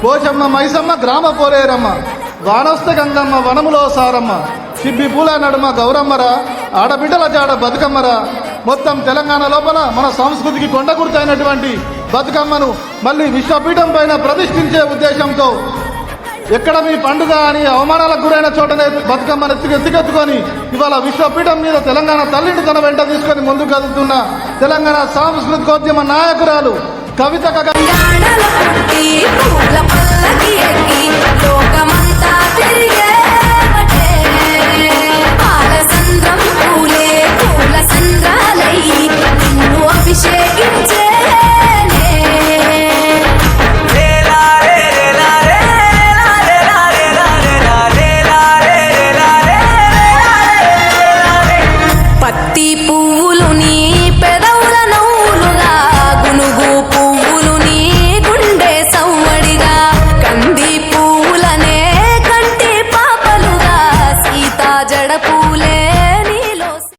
పోచమ్మ మైసమ్మ గ్రామ పోలేరమ్మ, వానొస్త గంగమ్మ వనములో సారమ్మ, సిబ్బి పూల నడుమ గౌరమ్మరా, ఆడబిడ్డల జాడ బతుకమ్మరా. మొత్తం తెలంగాణ లోపల మన సంస్కృతికి కొండ గుర్తైనటువంటి బతుకమ్మను మళ్ళీ విశ్వపీఠం పైన ప్రతిష్ఠించే ఉద్దేశంతో ఎక్కడ మీ పండుగ అని అవమానాలకు గురైన చోటనే బతుకమ్మను ఎత్తుకెత్తుకొని ఇవాళ విశ్వపీఠం మీద తెలంగాణ తల్లిని తన వెంట తీసుకొని ముందుకు కదులుతున్న తెలంగాణ సాంస్కృతికోద్యమ నాయకురాలు కవిత అభిషేకించే పత్తి పువ్వులు నీ పెదవుల నవ్వులుగా, గునుగు పువ్వులు నీ గుండె సవ్వడిగా, కంది పువ్వులనే కంటి పాపలుగా, సీతా జడపు